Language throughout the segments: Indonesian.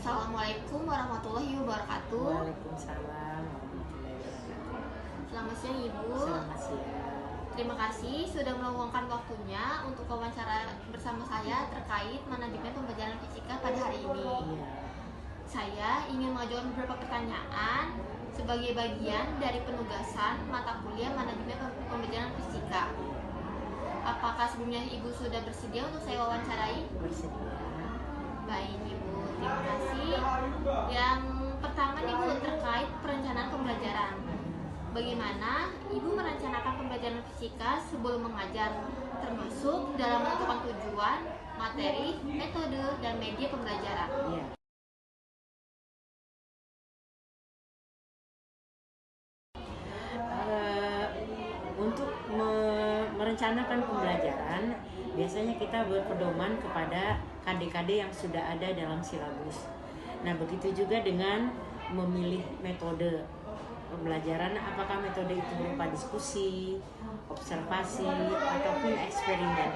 Assalamualaikum warahmatullahi wabarakatuh. Waalaikumsalam warahmatullahi wabarakatuh. Selamat siang Ibu. Selamat siang. Terima kasih sudah meluangkan waktunya untuk wawancara bersama saya terkait manajemen pembelajaran fisika pada hari ini. Iya. Saya ingin mengajukan beberapa pertanyaan sebagai bagian dari penugasan mata kuliah manajemen pembelajaran fisika. Apakah sebelumnya Ibu sudah bersedia untuk saya wawancarai? Bersedia. Baik Ibu, terima kasih. Yang pertama nih Bu, terkait perencanaan pembelajaran. Bagaimana Ibu merencanakan pembelajaran fisika sebelum mengajar, termasuk dalam menentukan tujuan, materi, metode, dan media pembelajaran? Iya. Untuk merencanakan pembelajaran, biasanya kita berpedoman kepada KD-KD yang sudah ada dalam silabus. Nah, begitu juga dengan memilih metode pembelajaran, apakah metode itu berupa diskusi, observasi, ataupun eksperimen.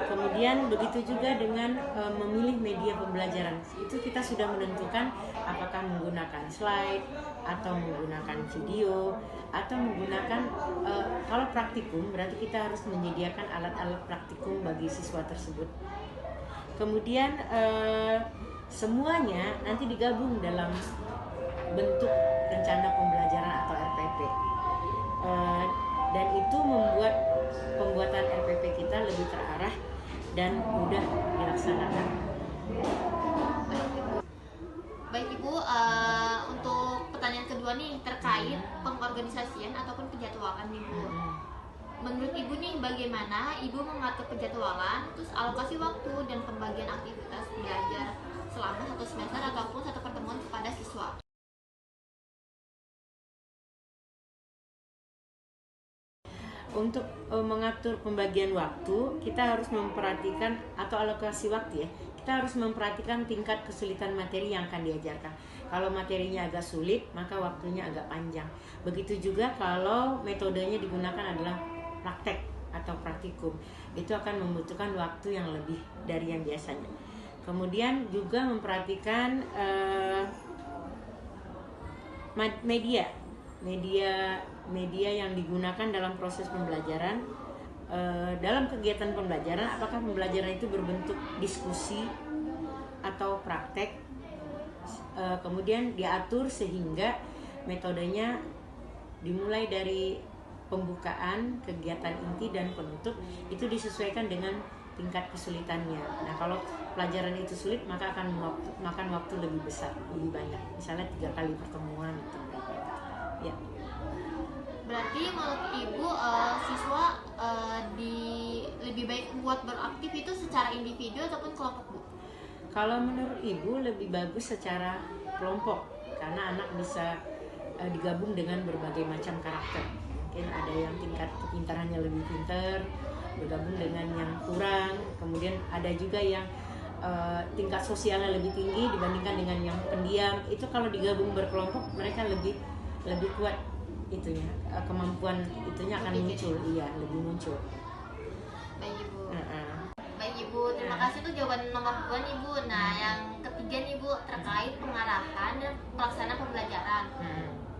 Kemudian begitu juga dengan memilih media pembelajaran. Itu kita sudah menentukan apakah menggunakan slide, atau menggunakan video, atau menggunakan kalau praktikum berarti kita harus menyediakan alat-alat praktikum bagi siswa tersebut. Kemudian semuanya nanti digabung dalam bentuk rencana pembelajaran atau RPP, dan itu membuat pembuatan RPP kita lebih terarah dan mudah dilaksanakan. Baik Ibu, untuk pertanyaan kedua nih terkait pengorganisasian ataupun penjadwalan nih Bu. Menurut Ibu nih, bagaimana Ibu mengatur penjadwalan, terus alokasi waktu dan pembagian aktivitas belajar selama satu semester ataupun satu pertemuan kepada siswa? Untuk mengatur pembagian waktu, kita harus memperhatikan atau alokasi waktu ya. Kita harus memperhatikan tingkat kesulitan materi yang akan diajarkan. Kalau materinya agak sulit, maka waktunya agak panjang. Begitu juga kalau metodenya digunakan adalah praktek atau praktikum, itu akan membutuhkan waktu yang lebih dari yang biasanya. Kemudian juga memperhatikan media yang digunakan dalam proses pembelajaran. Dalam kegiatan pembelajaran, apakah pembelajaran itu berbentuk diskusi atau praktek, kemudian diatur sehingga metodenya dimulai dari pembukaan, kegiatan inti, dan penutup, itu disesuaikan dengan tingkat kesulitannya. Nah, kalau pelajaran itu sulit, maka akan makan waktu lebih besar, lebih banyak, misalnya 3 kali pertemuan itu. Ya. Berarti menurut Ibu, siswa lebih baik buat beraktif itu secara individu ataupun kelompok Bu? Kalau menurut Ibu lebih bagus secara kelompok, karena anak bisa digabung dengan berbagai macam karakter. Mungkin ada yang tingkat kepintarannya lebih pintar, bergabung dengan yang kurang. Kemudian ada juga yang tingkat sosialnya lebih tinggi dibandingkan dengan yang pendiam. Itu kalau digabung berkelompok, mereka lebih kuat itunya, kemampuan itunya akan muncul, lebih muncul. Baik Ibu. Baik Ibu, terima kasih tuh jawaban nomor 2 nih Bu. Nah, yang ketiga nih Bu, terkait pengarahan dan pelaksanaan pembelajaran.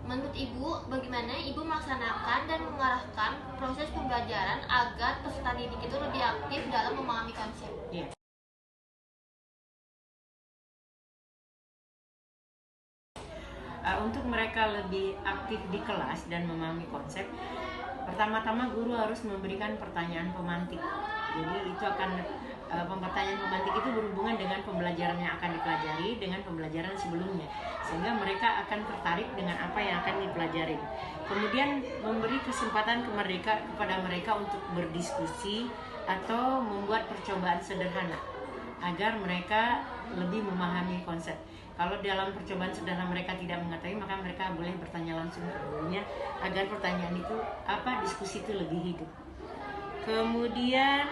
Menurut Ibu, bagaimana Ibu melaksanakan dan mengarahkan proses pembelajaran agar peserta didik itu lebih aktif dalam memahami konsep? Yeah. Untuk mereka lebih aktif di kelas dan memahami konsep, pertama-tama guru harus memberikan pertanyaan pemantik. Jadi itu akan pertanyaan pemantik itu berhubungan dengan pembelajaran yang akan dipelajari dengan pembelajaran sebelumnya, sehingga mereka akan tertarik dengan apa yang akan dipelajari. Kemudian memberi kesempatan kepada mereka untuk berdiskusi atau membuat percobaan sederhana agar mereka lebih memahami konsep. Kalau dalam percobaan sederhana mereka tidak mengetahui, maka mereka boleh bertanya langsung ke gurunya agar pertanyaan itu diskusi itu lebih hidup. Kemudian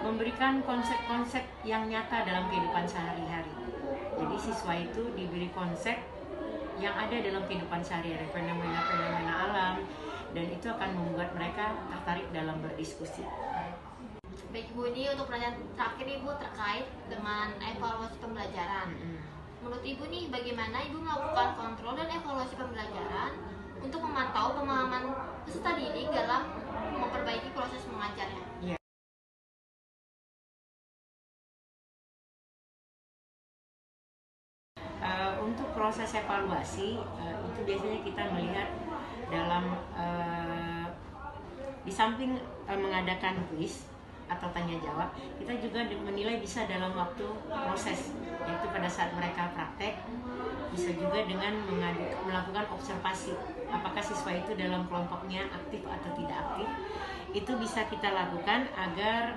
memberikan konsep-konsep yang nyata dalam kehidupan sehari-hari. Jadi siswa itu diberi konsep yang ada dalam kehidupan sehari-hari, fenomena-fenomena alam, dan itu akan membuat mereka tertarik dalam berdiskusi. Baik Bu, ini untuk pertanyaan terakhir Ibu terkait dengan evaluasi pembelajaran. Menurut Ibu nih, bagaimana Ibu melakukan kontrol dan evaluasi pembelajaran untuk memantau pemahaman peserta didik dalam memperbaiki proses mengajarnya? Iya. Untuk proses evaluasi itu biasanya kita melihat dalam di samping mengadakan kuis atau tanya jawab, kita juga menilai bisa dalam waktu proses, yaitu pada saat mereka praktek, bisa juga dengan melakukan observasi apakah siswa itu dalam kelompoknya aktif atau tidak aktif. Itu bisa kita lakukan agar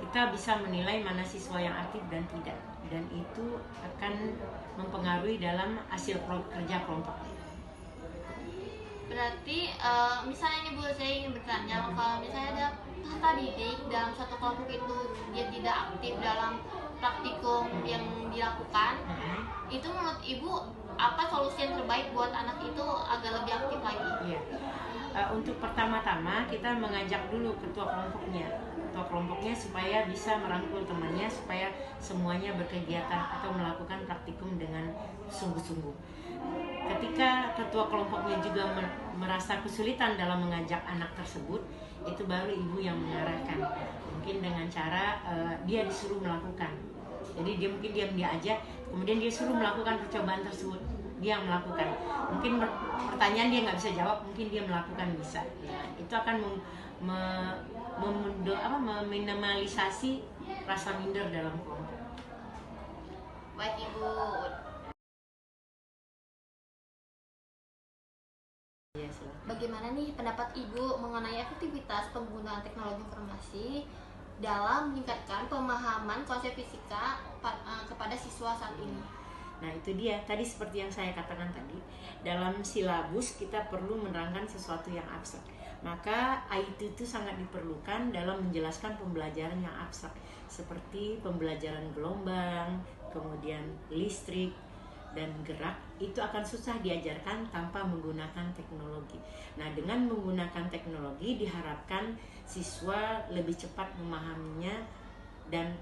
kita bisa menilai mana siswa yang aktif dan tidak, dan itu akan mempengaruhi dalam hasil kerja kelompok. Berarti misalnya ini Bu, saya ingin bertanya, kalau misalnya ada peserta didik dalam satu kelompok itu dia tidak aktif dalam praktikum yang dilakukan, itu menurut Ibu apa solusi yang terbaik buat anak itu agar lebih aktif lagi? Iya. Untuk pertama-tama kita mengajak dulu ketua kelompoknya supaya bisa merangkul temannya supaya semuanya berkegiatan atau melakukan praktikum dengan sungguh-sungguh. Ketika ketua kelompoknya juga merasa kesulitan dalam mengajak anak tersebut, itu baru ibu yang mengarahkan. Mungkin dengan cara dia disuruh melakukan. Jadi dia mungkin diam aja, kemudian dia suruh melakukan percobaan tersebut. Dia yang melakukan. Mungkin pertanyaan dia nggak bisa jawab, mungkin dia melakukan bisa. Ya, itu akan meminimalisasi rasa minder dalam kelompok. Baik Ibu. Bagaimana nih pendapat Ibu mengenai efektivitas penggunaan teknologi informasi dalam meningkatkan pemahaman konsep fisika kepada siswa saat ini? Nah itu dia, tadi seperti yang saya katakan tadi, dalam silabus kita perlu menerangkan sesuatu yang abstrak. Maka IT itu sangat diperlukan dalam menjelaskan pembelajaran yang abstrak, seperti pembelajaran gelombang, kemudian listrik, dan gerak. Itu akan susah diajarkan tanpa menggunakan teknologi. Nah dengan menggunakan teknologi diharapkan siswa lebih cepat memahaminya dan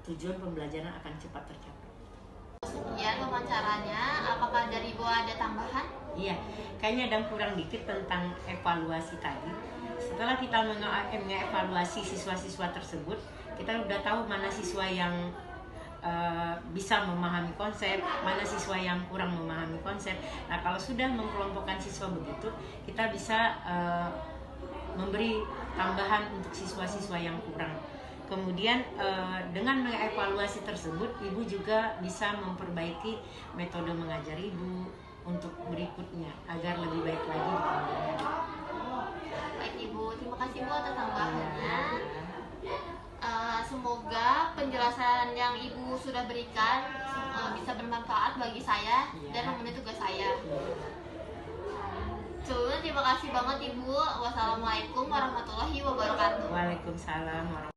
tujuan pembelajaran akan cepat tercapai. Sekian wawancaranya, apakah dari Ibu ada tambahan? Iya, kayaknya ada kurang dikit tentang evaluasi tadi. Setelah kita mengevaluasi siswa-siswa tersebut, kita udah tahu mana siswa yang bisa memahami konsep, mana siswa yang kurang memahami konsep. Nah, kalau sudah mengkelompokkan siswa begitu, kita bisa memberi tambahan untuk siswa-siswa yang kurang. Kemudian dengan mengevaluasi tersebut, ibu juga bisa memperbaiki metode mengajar ibu untuk berikutnya agar lebih baik lagi di kemudian. Baik Ibu, terima kasih Bu atas tambahannya. Semoga penjelasan yang Ibu sudah berikan bisa bermanfaat bagi saya dan memenuhi tugas saya. Terima kasih banget Ibu. Wassalamualaikum warahmatullahi wabarakatuh. Waalaikumsalam warahmatullahi wabarakatuh.